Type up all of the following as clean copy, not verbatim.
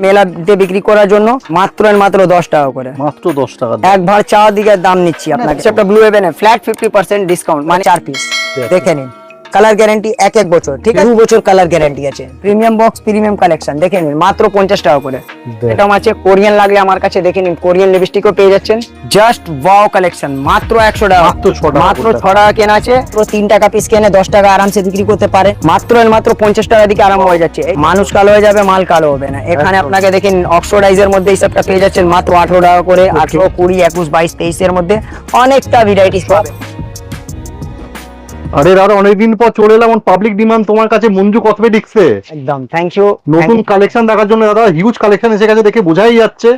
মেলাতে বিক্রি করার জন্য মাত্র 10 টাকা করে, মাত্র 10 টাকা। এক ভার চাওয়া দিকে দাম নিচ্ছি আপনাকে। একটা ব্লু হেভেন ফ্ল্যাট 50% ডিসকাউন্ট, মানে 4 পিস। দেখে নিন, কালার গ্যারান্টি এক বছর, ঠিক আছে, 2 বছর কালার গ্যারান্টি আছে। প্রিমিয়াম বক্স, প্রিমিয়াম কালেকশন, দেখে নিন মাত্র 50 টাকা করে। এটা আছে কোরিয়ান লাগলে আমার কাছে দেখে নিন, কোরিয়ান লিপস্টিকও পেয়ে যাচ্ছেন। জাস্ট ওয়াও কালেকশন, মাত্র 100 টাকা, মাত্র 6 টাকা কেনা আছে। 3 টাকা পিস কেনে 10 টাকা আরামসে বিক্রি করতে পারে। মাত্র 50 টাকা দিকে আরাম হয়ে যাচ্ছে। মানুষ কালো হয়ে যাবে, মাল কালো হবে না। এখানে আপনাকে দেখেন অক্সিডাইজের মধ্যে এই সবটা পেয়ে যাচ্ছেন মাত্র 18 টাকা করে। 18, 20, 21, 22, 23 এর মধ্যে অনেকটা ভ্যারাইটিস পাবে। আরে দাদা, অনেকদিন পর চলে এলাম পাবলিক ডিমান্ড তোমার কাছে, মঞ্জু কসমেটিক্সে। একদম থ্যাংক ইউ। নতুন কালেকশন দেখার জন্য দাদা, হিউজ কালেকশন এসে গেছে, দেখে বোঝাই যাচ্ছে।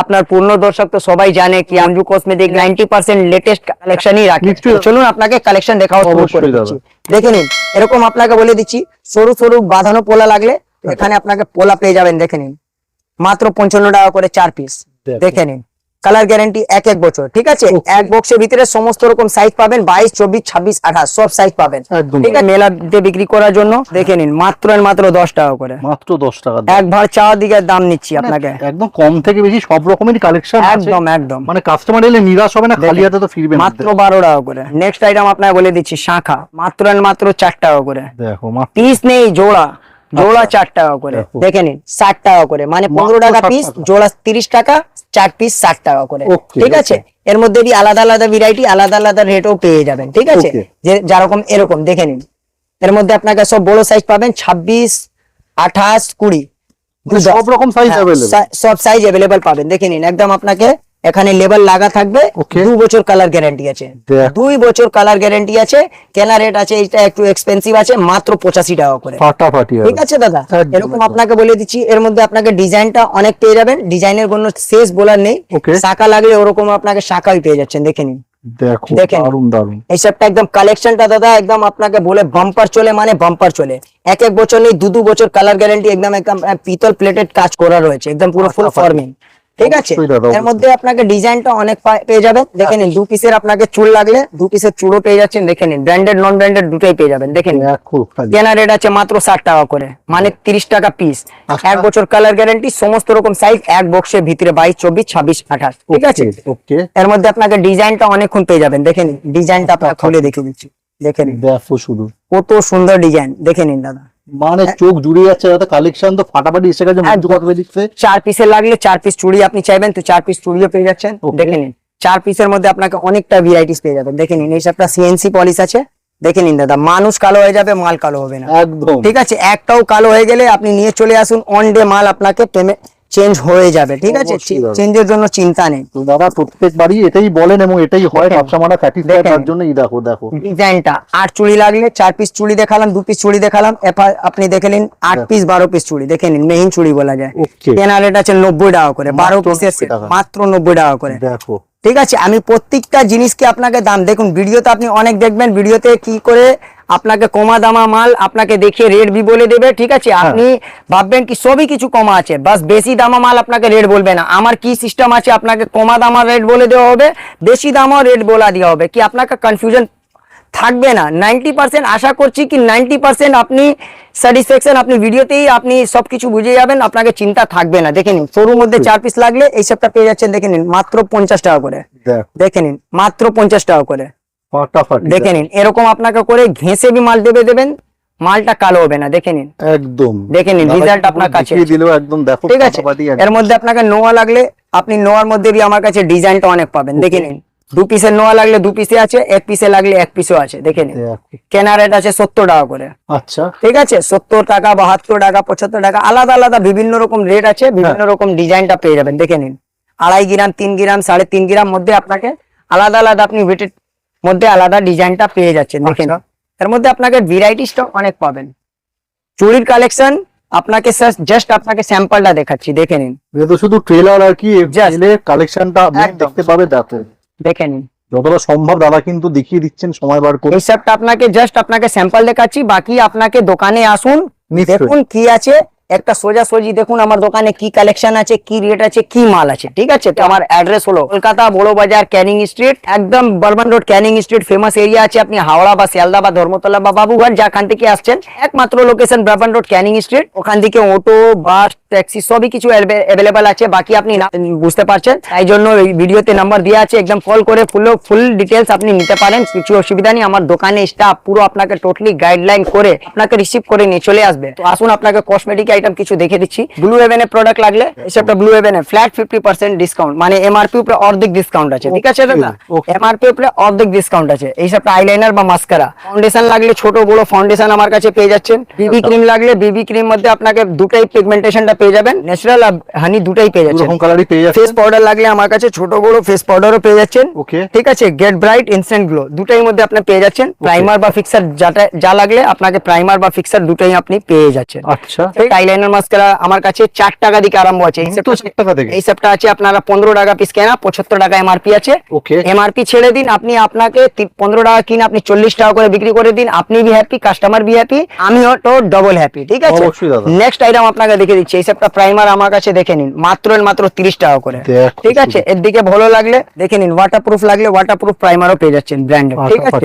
আপনার পূর্ণ দর্শক তো সবাই জানে কি মঞ্জু কসমেটিক 90% লেটেস্ট কালেকশনই রাখে। চলুন আপনাকে কালেকশন দেখাও শুরু করে দিচ্ছি। দেখে নিন, এরকম আপনাকে বলে দিচ্ছি, সরু সরু বাঁধানো পোলা লাগলে এখানে আপনাকে পোলা পেয়ে যাবেন। দেখে নিন, মাত্র 55 টাকা করে 4 পিস। দেখে নিন, কালার গ্যারান্টি এক বছর, ঠিক আছে। এক বক্সের ভিতরে সমস্ত রকম সাইজ পাবেন, 22, 24, 26, 28 সব সাইজ পাবেন, ঠিক আছে। মেলাতে বিক্রি করার জন্য দেখে নিন মাত্র 10 টাকা করে, মাত্র 10 টাকা। এক ভার চাওয়া দিকে দাম নিচ্ছি আপনাকে। একদম কম থেকে বেশি সব রকমেরই কালেকশন আছে, একদম একদম, মানে কাস্টমার এলে নিরাশ হবে না, খালি হাতে তো ফিরবে না। মাত্র 12 টাকা করে। নেক্সট আইটেম আপনাকে বলে দিচ্ছি, শাঁখা, মাত্র 4 টাকা করে। দেখো, পিস নেই, জোড়া 4 টাকা করে। দেখে নিন, 60 টাকা করে, মানে 15 টাকা পিস, জোড়া 30 টাকা, 4 পিস 60 টাকা করে, ঠিক আছে। এর মধ্যে আলাদা আলাদা ভ্যারাইটি, আলাদা আলাদা রেটও পেয়ে যাবেন, ঠিক আছে। যে যেরকম এরকম দেখে নিন, এর মধ্যে আপনাকে সব বড় সাইজ পাবেন, 26, 28, 20 সব রকম সাইজ अवेलेबल, সব সাইজ अवेलेबल পাবেন। দেখে নিন, একদম আপনাকে এখানে লেবেল লাগা থাকবে। 2 বছর কালার গ্যারান্টি আছে, 2 বছর কালার গ্যারান্টি আছে। কেনা রেট আছে, এটা একটু এক্সপেন্সিভ আছে, মাত্র 85 টাকা করে, ফাটাফাটি, ঠিক আছে দাদা। এরকম আপনাকে বলে দিচ্ছি, এর মধ্যে আপনাকে ডিজাইনটা অনেক পেয়ে যাবেন, ডিজাইনের কোনো শেষ বলার নেই। শাখা লাগলে ওরকম আপনাকে শাখাই পেয়ে যাচ্ছেন। দেখে নিন, দেখো দারুন দারুন এই সবটা একদম কালেকশনটা দাদা একদম আপনাকে বলে বাম্পার চলে, মানে বাম্পার চলে। এক বছর নেই, 2 বছর কালার গ্যারান্টি, একদম পিতল প্লেটেড কাজ করা রয়েছে, একদম পুরো ফুল ফর্মিং, ঠিক আছে। এর মধ্যে আপনাকে ডিজাইনটা অনেক পেয়ে যাবেন। দেখে নিন, 2 পিসের আপনাকে চুল লাগলে 2 পিসের চুলও পেয়ে যাচ্ছেন। দেখে নিন, ব্র্যান্ডেড নন ব্র্যান্ডেড দুটোই পেয়ে যাবেন। দেখে নিন, কেনা রেট আছে মাত্র 60 টাকা করে, মানে 30 টাকা পিস। 1 বছর কালার গ্যারান্টি, সমস্ত রকম সাইজ এক বক্সের ভিতরে, 22, 24, 26, 28, ঠিক আছে। এর মধ্যে আপনাকে ডিজাইনটা অনেকক্ষণ পেয়ে যাবেন। দেখে নিন, ডিজাইনটা আপনাকে খুলে দেখে দিচ্ছি। দেখে নিন, দেখো শুধু কত সুন্দর ডিজাইন। দেখে নিন দাদা, মানে চোখ জুড়ে যাচ্ছে দাদা, কালেকশন তো ফাটাফাটি এসে গেছে মঞ্জু কসমেটিক্সে। 4 পিসের লাগলে 4 পিস চুড়ি আপনি চাইবেন তো 4 পিস চুড়িও পেয়ে যাচ্ছেন। দেখে নিন, 4 পিসের মধ্যে আপনাকে অনেকটা ভ্যারাইটিস পেয়ে যাবেন। দেখে নিন, এই সবটা সিএনসি পলিশ আছে। দেখে নিন দাদা, মানুষ কালো হয়ে যাবে, মাল কালো হবে না, একদম, ঠিক আছে। একটাও কালো হয়ে গেলে আপনি নিয়ে চলে আসুন, অন ডে মাল আপনাকে পেমেন্ট চেঞ্জ হয়ে যাবে, ঠিক আছে। চেঞ্জের জন্য চিন্তা নেই তো দাদা, প্রত্যেকবারই এটাই বলেন এবং এটাই হয়, কাস্টমাররা স্যাটিসফাই, তার জন্যই দেখো দেখো ডিজাইনটা। 8 চুড়ি লাগলে 4 পিস চুড়ি দেখালাম, 2 পিস চুড়ি দেখালাম, আপনি দেখে নিন 8 পিস 12 পিস চুড়ি। দেখে নিন, মেইন চুড়ি বলা যায়। কেনা রেট আছে 90 টাকা করে, 12 পিসের মাত্র 90 টাকা করে, দেখো, ঠিক আছে। আমি প্রত্যেকটা জিনিসকে আপনাকে দাম দেখুন, ভিডিওতে আপনি অনেক দেখবেন, ভিডিওতে কি করে আপনাকে কমা দামা মাল আপনাকে দেখিয়ে রেট বি বলে দেবে, ঠিক আছে। আপনি ভাববেন কি সবই কিছু কমা আছে, বাস বেশি দামা মাল আপনাকে রেট বলবে না। আমার কি সিস্টেম আছে, আপনাকে কমা দামা রেট বলে দেওয়া হবে, বেশি দামও রেট বলা দেওয়া হবে, কি আপনাকে কনফিউশন থাকবে না। 90% আশা করছি কি 90% আপনি স্যাটিসফ্যাকশন, আপনি ভিডিওতেই আপনি সবকিছু বুঝে যাবেন, আপনাকে চিন্তা থাকবে না। দেখে নিন, সরুর মধ্যে 4 পিস লাগলে এই সবটা পেয়ে যাচ্ছেন। দেখে নিন, মাত্র 50 টাকা করে। দেখে নিন, মাত্র 50 টাকা করে, দেখে নিন। এরকম আপনাকে করে ঘেঁষে বি মাল দেবেন, মালটা কালো হবে না। দেখে নিন, একদম, দেখে নিন, রেজাল্ট আপনার কাছে দিলেও একদম দেখো, ঠিক আছে। এর মধ্যে আপনাকে নোয়া লাগলে আপনি নোয়ার মধ্যে বি আমার কাছে ডিজাইনটা অনেক পাবেন। দেখে নিন, 2 পিসের নোয়া লাগলে 2 পিসে আছে, 1 পিসে লাগলে 1 পিসও আছে। দেখে নিন, কেনা রেট আছে 70 টাকা করে, আচ্ছা, ঠিক আছে। 70 টাকা, 72 টাকা, 75 টাকা, আলাদা আলাদা বিভিন্ন রকম রেট আছে, বিভিন্ন রকম ডিজাইনটা পেয়ে যাবেন। দেখে নিন, 2.5 গ্রাম, 3 গ্রাম, 3.5 গ্রাম মধ্যে আপনাকে আলাদা আলাদা আপনি ওয়েটের মধ্যে আলাদা ডিজাইনটা পেয়ে যাচ্ছেন। দেখেন, এর মধ্যে আপনাকে ভ্যারাইটিসটা অনেক পাবেন। চুড়ির কালেকশন আপনাকে জাস্ট আপনাকে স্যাম্পলটা দেখাচ্ছি। দেখে নিন, এটা তো শুধু ট্রেলার আর কি, কালেকশনটা আপনি দেখতে পাবে, দেখো, দেখে নিন, যতটা সম্ভব দাদা কিন্তু দেখিয়ে দিচ্ছেন সময় বার করে। এই সবটা আপনাকে জাস্ট আপনাকে স্যাম্পল দেখাচ্ছি, বাকি আপনাকে দোকানে আসুন, দেখুন কি আছে, একটা সোজাসুজি দেখুন আমার দোকানে কি কালেকশন আছে, কি রেট আছে, কি মাল আছে, ঠিক আছে। তো আমার অ্যাড্রেস হলো কলকাতা বড় বাজার, ক্যানিং স্ট্রিট, একদম Burman road, Canning street famous area আছে। আপনি হাওড়া বা শিয়ালদা বা ধর্মতলা বা বাবুঘাট যেখান থেকে আসছেন, একমাত্র location Burman road, Canning street. ওখান থেকে অটো, বাস, ট্যাক্সি সবই কিছু অ্যাভেলেবল আছে, বাকি আপনি বুঝতে পারছেন, তাই জন্য এই ভিডিওতে নাম্বার দেওয়া আছে, একদম কল করে ফুল ডিটেলস আপনি নিতে পারেন, কিছু অসুবিধা নেই। আমার দোকানে স্টাফ পুরো আপনাকে টোটালি গাইডলাইন করে আপনাকে রিসিভ করে নিয়ে চলে আসবে। তো আসুন আপনাকে কসমেটিক আইটেম কিছু দেখে দিচ্ছি। ব্লু হেভেনের প্রোডাক্ট লাগলে এসবটা ব্লু হেভেনে ফ্ল্যাট 50% ডিসকাউন্ট, মানে এমআরপি উপরে অর্ধেক ডিসকাউন্ট আছে, ঠিক আছে দাদা? এমআরপি উপরে অর্ধেক ডিসকাউন্ট আছে। এই সবটা আইলাইনার বা মাস্কারা, ফাউন্ডেশন লাগলে ছোট বড় ফাউন্ডেশন আমার কাছে পেয়ে যাচ্ছেন। বিবি ক্রিম লাগলে বিবি ক্রিম মধ্যে আপনাকে দুটাই পিগমেন্টেশনটা পেয়ে যাবেন, ন্যাচারাল আর হানি দুটাই পেয়ে যাচ্ছেন। এরকম কালারই পেয়ে যাচ্ছেন। ফেস পাউডার লাগলে আমার কাছে ছোট বড় ফেস পাউডারও পেয়ে যাচ্ছেন, ওকে, ঠিক আছে? গেট ব্রাইট, ইনস্ট্যান্ট গ্লো দুটাই মধ্যে আপনি পেয়ে যাচ্ছেন। প্রাইমার বা ফিক্সার যা লাগলে আপনাকে প্রাইমার বা ফিক্সার দুটাই আপনি পেয়ে যাচ্ছেন। আচ্ছা, আইলাইনার মাস্কারা আমার কাছে 4 টাকা থেকে আরম্ভ আছে। এই সবটা আছে আপনারা 15 টাকা পিস কেনা, 75 টাকা এমআরপি আছে। ওকে, এমআরপি ছেড়ে দিন, আপনি আপনাকে 15 টাকা কিনে আপনি 40 টাকা করে বিক্রি করে দিন, আপনি be happy, customer be happy, আমিও তো ডবল হ্যাপি, ঠিক আছে? নেক্সট আইটেম আপনাকে দেখে দিচ্ছি। এই সবটা প্রাইমার আমার কাছে দেখে নিন, মাত্র 30 টাকা করে, ঠিক আছে? এর দিকে ভালো লাগলে দেখে নিন। ওয়াটারপ্রুফ লাগলে ওয়াটারপ্রুফ প্রাইমারও পেয়ে যাচ্ছেন ব্র্যান্ডের, ঠিক আছে?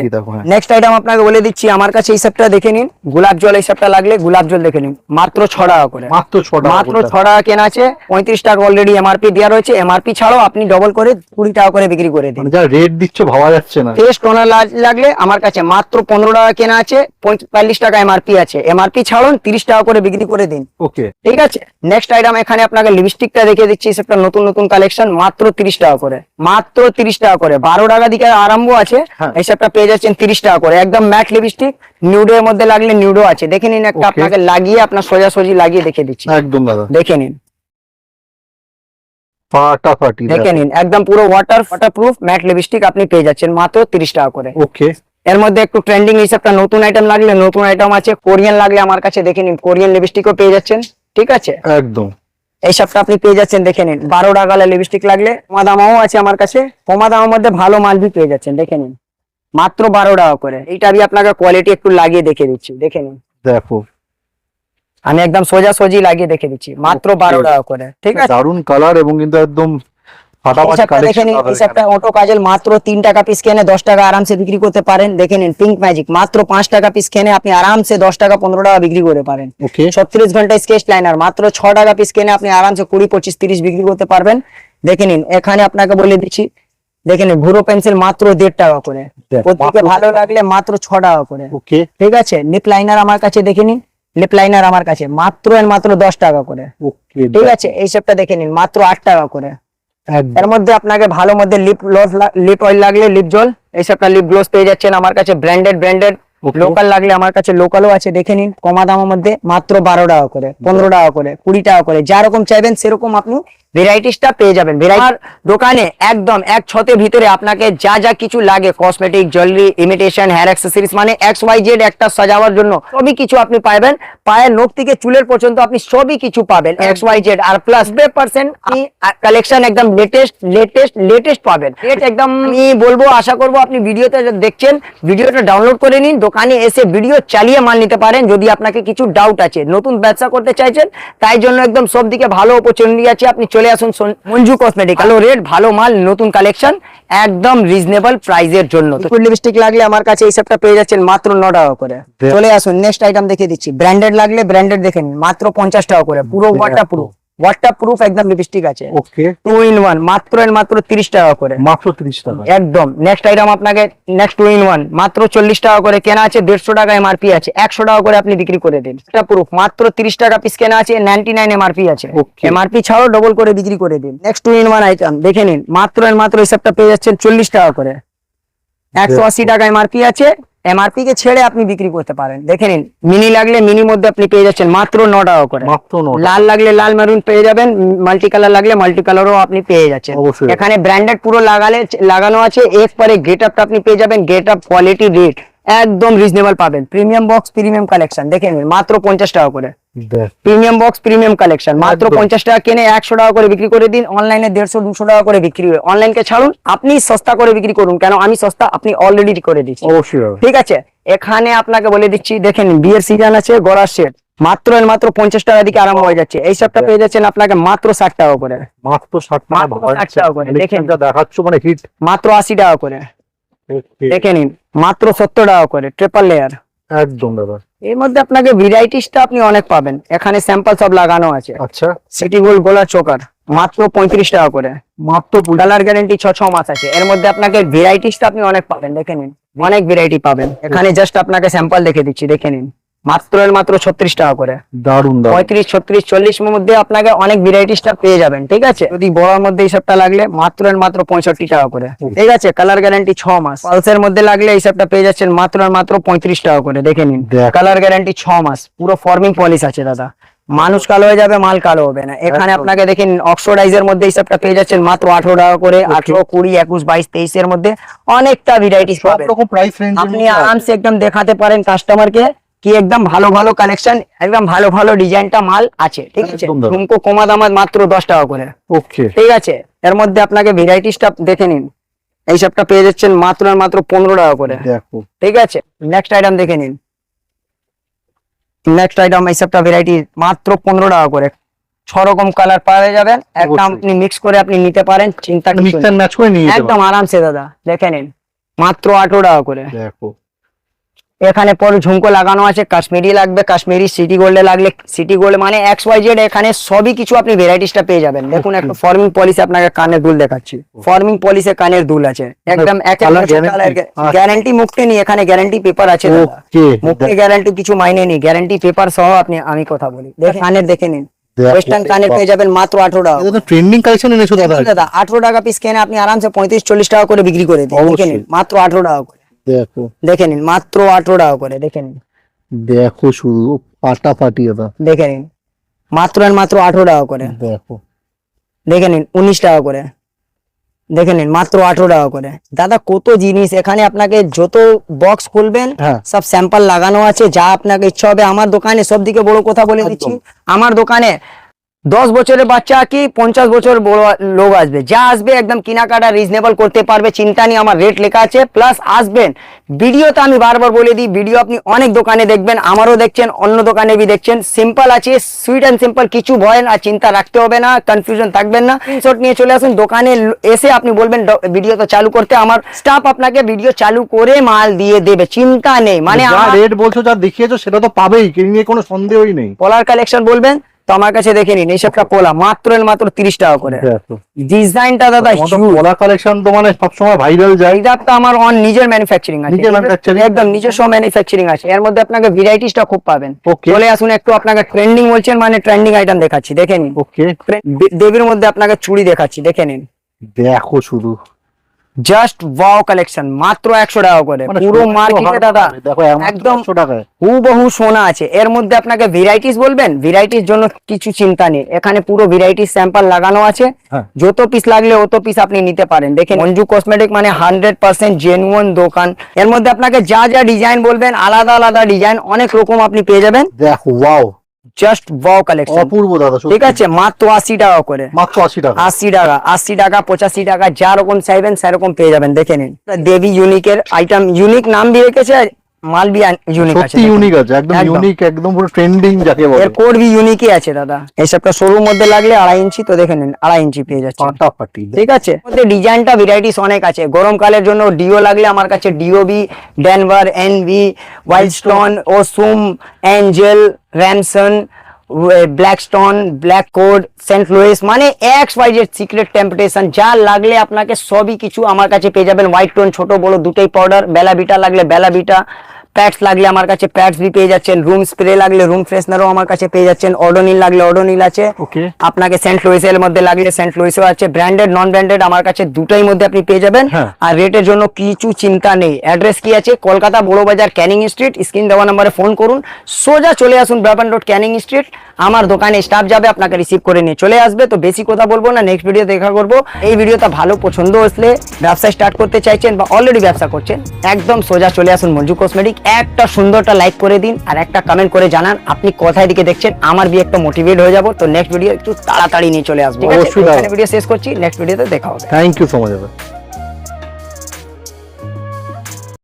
নেক্সট আইটেম আপনাকে বলে দিচ্ছি, আমার কাছে এই সবটা দেখে নিন। গোলাপ জল, এই সবটা লাগলে গোলাপ জল দেখে নিন, মাত্র 6 টাকা করে, মাত্র 6 টাকা কেনা আছে। 35 টাকা অলরেডি এমআরপি দেওয়া রয়েছে। এমআরপি ছাড়াও আপনি ডবল করে 20 টাকা করে বিক্রি করে দিন। যা রেট দিচ্ছ ভাবা যাচ্ছে না। টেস্ট টোনার লাগলে আমার কাছে মাত্র 15 টাকা কেনা আছে, 45 টাকা এমআরপি আছে। এমআরপি ছাড়ুন 30 টাকা করে বিক্রি করে দিন, ওকে, ঠিক আছে? নেক্সট আইটেম এখানে আপনাকে লিপস্টিকটা দেখিয়ে দিচ্ছি, সেটা নতুন কালেকশন, মাত্র 30 টাকা করে, মাত্র 30 টাকা করে। 12 টাকা দিকে আরম্ভ আছে, এই সবটা পেয়ে যাচ্ছেন 30 টাকা করে। একদম ম্যাট লিপস্টিক, নিউডের মধ্যে লাগলে নিউডো আছে। দেখে নিন, একটা আপনাকে লাগিয়ে আপনার সোজাসুজি লাগিয়ে দেখে দিচ্ছি, একদম দাদা দেখে নিন, ফাটাফাটি দেখে নিন। একদম পুরো ওয়াটারপ্রুফ ম্যাট লিপস্টিক আপনি পেয়ে যাচ্ছেন মাত্র 30 টাকা করে, ওকে। এর মধ্যে একটু ট্রেন্ডিং এই সবটা নতুন আইটেম লাগলে নতুন আইটেম আছে। কোরিয়ান লাগলে আমার কাছে দেখে নিন, কোরিয়ান লিপস্টিকও পেয়ে যাচ্ছেন, ঠিক আছে? একদম এই সবটা আপনি পেয়ে যাচ্ছেন, দেখে নিন। 12 টাকা লিপস্টিক লাগলে কমা দামাও আছে আমার কাছে, কমা দামের মধ্যে ভালো মাল ভি পেয়ে যাচ্ছেন, দেখে নিন, মাত্র 12 টাকা করে। এইটা আমি আপনাকে কোয়ালিটি একটু লাগিয়ে দেখে দিচ্ছি, দেখে নিন। দেখো আমি একদম সোজাসুজি লাগিয়ে দেখে দিচ্ছি, মাত্র 12 টাকা করে, ঠিক আছে? দারুন কালার এবং কিন্তু একদম ফাটাফাটি কালেকশন। এই সবটা অটো কাজল মাত্র 3 টাকা পিস কেনে 10 টাকা আরামসে বিক্রি করতে পারেন। দেখে নিন, পিঙ্ক ম্যাজিক মাত্র 5 টাকা পিস কেনে আপনি আরামসে 10 টাকা 15 টাকা বিক্রি করতে পারেন। 36 ঘন্টা স্কেচ লাইনার মাত্র 6 টাকা পিস কেনে আপনি আরামসে 20 25 30 বিক্রি করতে পারবেন। দেখে নিন, এখানে আপনাকে বলে দিচ্ছি, দেখে নিন, ভুরো পেন্সিল মাত্র 1.5 টাকা করে, প্রত্যেকে ভালো লাগলে মাত্র 6 টাকা করে, ওকে, ঠিক আছে? লিপ লাইনার আমার কাছে দেখে নিন, লিপ লাইনার আমার কাছে মাত্র 10 টাকা করে, ওকে, ঠিক আছে? এই সবটা দেখে নিন, মাত্র 8 টাকা করে। এর মধ্যে আপনাকে ভালো মধ্যে লিপ অয়েল লাগলে লিপ জল, এই সবটা লিপ গ্লোস পেয়ে যাচ্ছেন আমার কাছে, ব্র্যান্ডেড। লোকাল লাগলে আমার কাছে লোকালও আছে, দেখে নিন, কমা দামের মধ্যে মাত্র 12 টাকা করে, 15 টাকা করে, 20 টাকা করে, যা রকম চাইবেন সেরকম আপনি ভ্যারাইটিসটা পেয়ে যাবেন। আমার দোকানে একদম এক ছতের ভিতরে আপনাকে যা কিছু লাগে, cosmetic, jewellery, imitation, hair accessories, মানে XYZ একটা সাজাবার জন্য সবই কিছু আপনি পাবেন। পায়ের নখ থেকে চুলের পর্যন্ত আপনি সবই কিছু পাবেন XYZ। আর প্লাস 100% কালেকশন একদম লেটেস্ট পাবেন। একদম আমি বলবো, আশা করবো আপনি ভিডিওতে দেখছেন, ভিডিওটা ডাউনলোড করে নিন, দোকানে এসে ভিডিও চালিয়ে মাল নিতে পারেন। যদি আপনাকে কিছু ডাউট আছে, নতুন ব্যবসা করতে চাইছেন, তাই জন্য একদম সব দিকে ভালো অপরচুনিটি আছে। আপনি চলে আসুন মঞ্জু কসমেটিক, ভালো রেট, ভালো মাল, নতুন কালেকশন, একদম রিজনেবল প্রাইসের জন্য। লিপস্টিক লাগলে আমার কাছে এই সবটা পেয়ে যাচ্ছেন মাত্র 9 টাকা করে। চলে আসুন, নেক্সট আইটেম দেখে দিচ্ছি। ব্র্যান্ডেড লাগলে ব্র্যান্ডেড দেখেন, মাত্র 50 টাকা করে, পুরো ওয়াটারপ্রুফ একদম লিপস্টিক আছে, ওকে, 2 in 1 মাত্র 30 টাকা করে, মাত্র 30 টাকা, একদম। নেক্সট আইটেম আপনাকে নেক্সট 2 in 1 মাত্র 40 টাকা করে কেনা আছে, 150 টাকা এমআরপি আছে, 100 টাকা করে আপনি বিক্রি করে দিন। ওয়াটারপ্রুফ মাত্র 30 টাকা পিস কেনা আছে, 99 এমআরপি আছে, এমআরপি ছাড়াও ডবল করে বিক্রি করে দিন। নেক্সট 2 in 1 আইটেম দেখে নিন, মাত্র এই সবটা পেয়ে যাচ্ছেন 40 টাকা করে, 180 টাকা এমআরপি আছে, এমআরপি কে ছেড়ে আপনি বিক্রি করতে পারেন। দেখে নিন, মিনি লাগলে মিনি মধ্যে আপনি পেয়ে যাচ্ছেন মাত্র 9 টাকা করে, লাল লাগলে লাল মেরুন পেয়ে যাবেন, মাল্টি কালার লাগলে মাল্টি কালারও আপনি পেয়ে যাচ্ছেন। এখানে ব্র্যান্ডেড পুরো লাগানো আছে, এর পরে গেট আপটা আপনি পেয়ে যাবেন, গেট আপ, কোয়ালিটি, রেট একদম রিজনেবল পাবেন। প্রিমিয়াম বক্স, প্রিমিয়াম কালেকশন দেখে নিন, মাত্র 50 টাকা করে, প্রিমিয়াম বক্স, প্রিমিয়াম কালেকশন মাত্র 50 টাকা কেনে 100 টাকা করে বিক্রি করে দিন। অনলাইনে 150-200 টাকা করে বিক্রি হয়, অনলাইনকে ছাড়ুন, আপনি সস্তা করে বিক্রি করুন, কেন আমি সস্তা, আপনি অলরেডি করে দিচ্ছি, অবশ্যই, ঠিক আছে? এখানে আপনাকে বলে দিচ্ছি, দেখেন, বিয়ের সিজন আছে, গড়ার সেট মাত্র 50 টাকা দিকে আরম্ভ হয়ে যাচ্ছে। এই সবটা পেয়ে যাচ্ছেন আপনাকে মাত্র 60 টাকা করে, মাত্র 60 টাকা করে। দেখেন দেখাচ্ছ, মানে হিট মাত্র 80 টাকা করে, দেখে নিন, মাত্র 70 টাকা করে, ট্রিপল লেয়ার একদম দাদা। এর মধ্যে আপনাকে ভ্যারাইটিসটা আপনি অনেক পাবেন, এখানে স্যাম্পল সব লাগানো আছে। আচ্ছা, সিটি গোল্ড গোলার চোকার মাত্র 35 টাকা করে, মাত্র কালার গ্যারান্টি 6 মাস আছে। এর মধ্যে আপনাকে ভ্যারাইটিসটা আপনি অনেক পাবেন, দেখে নিন অনেক ভ্যারাইটি পাবেন। এখানে জাস্ট আপনাকে স্যাম্পল দেখে দিচ্ছি, দেখে নিন মাত্র 36 টাকা করে। দারুন দারুন। 35, 36, 40 এর মধ্যে আপনাকে অনেক ভ্যারাইটিসটা পেয়ে যাবেন, ঠিক আছে। যদি বড়ার মধ্যে এইসবটা লাগলে মাত্র 65 টাকা করে, ঠিক আছে। কালার গ্যারান্টি 6 মাস। পালসের মধ্যে লাগলে এইসবটা পেয়ে যাচ্ছেন মাত্র 35 টাকা করে, দেখে নিন। দেখ। কালার গ্যারান্টি 6 মাস, পুরো ফর্মিং পলিশ আছে দাদা। মানুষ কালো হয়ে যাবে, মাল কালো হবে না। এখানে একদম। আপনাকে দেখেন অক্সিডাইজের মধ্যে এইসবটা পেয়ে যাচ্ছেন মাত্র 18 টাকা করে। 18, 20, 21, 22, 23 এর মধ্যে অনেকটা ভ্যারাইটিস সব পাবেন। রকম প্রাইস রেঞ্জ আপনি আরামসে একদম দেখাতে পারেন কাস্টমারকে কি একদম ভালো ভালো কালেকশন, একদম ভালো ভালো ডিজাইনটা মাল আছে, ঠিক আছে। একদম দাদা। ঝুমকো কমা দামাত মাত্র 10 টাকা করে, ওকে। ঠিক আছে। এর মধ্যে আপনাকে ভ্যারাইটিসটা দেখে নিন, এই সবটা পেয়ে যাচ্ছেন মাত্র 15 টাকা করে, দেখো, ঠিক আছে। নেক্সট আইটেম দেখে নিন, নেক্সট আইটেম এই সবটা ভ্যারাইটি মাত্র 15 টাকা করে। 6 রকম কালার পাওয়া যাবেন, একটা অবশ্যই। আপনি মিক্স করে আপনি নিতে পারেন, চিন্তা কিছু মিক্স নেই। এন্ড ম্যাচ করে নিয়ে যেতে একদম আরামসে দাদা, দেখে নিন মাত্র 18 টাকা করে। পারো। দেখো, এখানে পরে ঝুমকো লাগানো আছে, কাশ্মীরি লাগবে কাশ্মীরি, সিটি গোল্ডে লাগলে সিটি গোল্ড, মানে XYZ এখানে সবই কিছু আপনি ভ্যারাইটিসটা পেয়ে যাবেন। দেখুন একটা ফর্মিং পলিসে আপনাকে কানের দুল দেখাচ্ছি, ফর্মিং পলিসে কানের দুল আছে একদম Colour guarantee? গ্যারান্টি মুক্তি নেই, এখানে গ্যারান্টি পেপার আছে দাদা। ওকে। মুক্তি গ্যারান্টি কিছু মাইনে নেই, গ্যারান্টি পেপার সহ আপনি, আমি কথা বলি দেখেন কানের দেখে নিন, দেখো। ওয়েস্টার্ন কানের পেয়ে যাবেন মাত্র 18 টাকা। এটা তো ট্রেন্ডিং কালেকশন এনেছো দাদা। দাদা 18 টাকা পিস কেনে আপনি আরামসে 35-40 টাকা করে বিক্রি করে দিন, দেখে অবশ্যই। নিন মাত্র 18 টাকা করে, দেখো, দেখে নিন মাত্র 18 টাকা করে, দেখে নিন, দেখো শুধু ফাটাফাটি দাদা। দেখে নিন মাত্র 18 টাকা করে, দেখো, দেখে নিন 19 টাকা করে, দেখে নিন মাত্র 18 টাকা করে। দাদা কত জিনিস এখানে, আপনাকে যত বক্স খুলবেন হ্যাঁ। সব স্যাম্পল লাগানো আছে, যা আপনাকে ইচ্ছা হবে। আমার দোকানে সব দিকে বড় কথা বলে একদম। দিচ্ছি, আমার দোকানে 10 বছরের বাচ্চা কি 50 বছর বড় লোক আসবে, যা আসবে একদম কেনাকাটা রিজনেবল করতে পারবে, চিন্তা নেই। আমার রেট লেখা আছে, প্লাস আসবেন ভিডিওতে, আমি বারবার বলে দিই, ভিডিও আপনি অনেক দোকানে দেখবেন, আমারও দেখছেন, অন্য দোকানে বি দেখছেন। সিম্পল আছে, সুইট অ্যান্ড সিম্পল, কিছু ভয় আর চিন্তা রাখতে হবে না, কনফিউশন থাকবেন না। স্ক্রিনশট নিয়ে চলে আসুন দোকানে, এসে আপনি বলবেন ভিডিও তো চালু করতে, আমার স্টাফ আপনাকে ভিডিও চালু করে মাল দিয়ে দেবে, চিন্তা নেই। মানে যা আমার রেট বলছো, যা দেখিয়েছো সেটা তো পাবেই, কি নিয়ে কোনো সন্দেহই নেই। পলার কালেকশন বলবেন তো আমার কাছে দেখে নিন, এইসবটা পোলা মাত্র 30 টাকা করে। দেখো, ডিজাইনটা দাদা পলা কালেকশন তো মানে সবসময় ভাইরাল যায়। এইটা তো আমার অন নিজের ম্যানুফ্যাকচারিং আছে, নিজের manufacturing? একদম নিজস্ব ম্যানুফ্যাকচারিং আছে। এর মধ্যে আপনাকে ভ্যারাইটিসটা খুব পাবেন। Okay. চলে আসুন, একটু আপনাকে ট্রেন্ডিং বলছেন মানে ট্রেন্ডিং আইটেম দেখাচ্ছি, দেখে নিন। ওকে, দেবীর মধ্যে আপনাকে চুড়ি দেখাচ্ছি, দেখে নিন দেখো শুধু জাস্ট ওয়াও কালেকশন মাত্র 100 টাকা করে। মানে পুরো সোনা তো মার্কেটে হার দাদা পাবে, দেখো একদম 100 টাকায়। হুবহু সোনা আছে। এর মধ্যে আপনাকে ভ্যারাইটিস বলবেন, ভ্যারাইটির জন্য কিছু চিন্তা নেই, এখানে পুরো ভ্যারাইটিস স্যাম্পল লাগানো আছে, হ্যাঁ। যত পিস লাগলে অত পিস আপনি নিতে পারেন। দেখেন মঞ্জু কসমেটিক মানে 100% জেনুইন দোকান। এর মধ্যে আপনাকে যা যা ডিজাইন বলবেন, আলাদা আলাদা ডিজাইন অনেক রকম আপনি পেয়ে যাবেন। দেখো, ওয়াও, জাস্ট ওয়াও কালেকশন, অপূর্ব দাদা, সত্যি। ঠিক আছে। মাত্র 80 টাকা করে, মাত্র 80 টাকা। 80 টাকা, 80 টাকা, 85 টাকা, যা রকম চাইবেন সেরকম পেয়ে যাবেন, দেখে নিন। দেবী ইউনিকের আইটেম, ইউনিক নাম দিয়ে রেখেছে, মাল বি ইউনিক আছে, সত্যি ইউনিক আছে, একদম একদম। ইউনিক, একদম পুরো ট্রেন্ডিং যাকে বলে। এর কোড বি ইউনিকই আছে দাদা। এইসবটা সরুর মধ্যে লাগলে 2.5 ইঞ্চি, তো দেখে নিন 2.5 ইঞ্চি পেয়ে যাচ্ছে, ফাটাফাটি। ঠিক আছে। মধ্যে ডিজাইনটা ভ্যারাইটিস অনেক আছে। গরমকালের জন্য ডিও লাগলে আমার কাছে ডিওবি, Denver, Envy, Wild Stone, Ossum, Angel, র্যানসন, Blackstone, Black Code, Saint Louis, মানে XYZ সিক্রেট টেম্পটেশন, যা লাগলে আপনাকে সবই কিছু আমার কাছে পেয়ে যাবেন। হোয়াইট টোন ছোট বড় দুটোই পাউডার, বেলা বিটা লাগলে বেলা বিটা, প্যাডস লাগলে আমার কাছে প্যাডস বি পেয়ে যাচ্ছেন, রুম স্প্রে লাগলে রুম ফ্রেশনারও আমার কাছে পেয়ে যাচ্ছেন, অডোনিল লাগলে অডোনিল আছে, ওকে, আপনাকে সেন্ট লুইসের মধ্যে লাগলে সেন্ট লুইসও আছে, ব্র্যান্ডেড নন ব্র্যান্ডেড আমার কাছে দুটোই মধ্যে আপনি পেয়ে যাবেন। হ্যাঁ। আর রেটের জন্য কিছু চিন্তা নেই। অ্যাড্রেস কি আছে, কলকাতা বড় বাজার, ক্যানিং স্ট্রিট। স্ক্রিন দেওয়া নম্বরে ফোন করুন, সোজা চলে আসুন ব্রাবান রোড, ক্যানিং স্ট্রিট। আমার দোকানে স্টাফ যাবে, আপনাকে রিসিভ করে নিয়ে চলে আসবে। তো বেশি কথা বলবো না, নেক্সট ভিডিও দেখা করবো। এই ভিডিওটা ভালো পছন্দ আসলে, ব্যবসা স্টার্ট করতে চাইছেন বা অলরেডি ব্যবসা করছেন, একদম সোজা চলে আসুন মঞ্জু কসমেটিক। একটা সুন্দরটা লাইক করে দিন আর একটা কমেন্ট করে জানান আপনি কোথায় দিকে দেখছেন, আমার বি একটা মোটিভেট হয়ে যাবো। তো নেক্সট ভিডিও একটু তাড়াতাড়ি নিয়ে চলে আসবো, ঠিক আছে? অবশ্যই দাদা। এখানে ভিডিও শেষ করছি, নেক্সট ভিডিওতে দেখা হবে। থ্যাংক ইউ সো মাচ দাদা।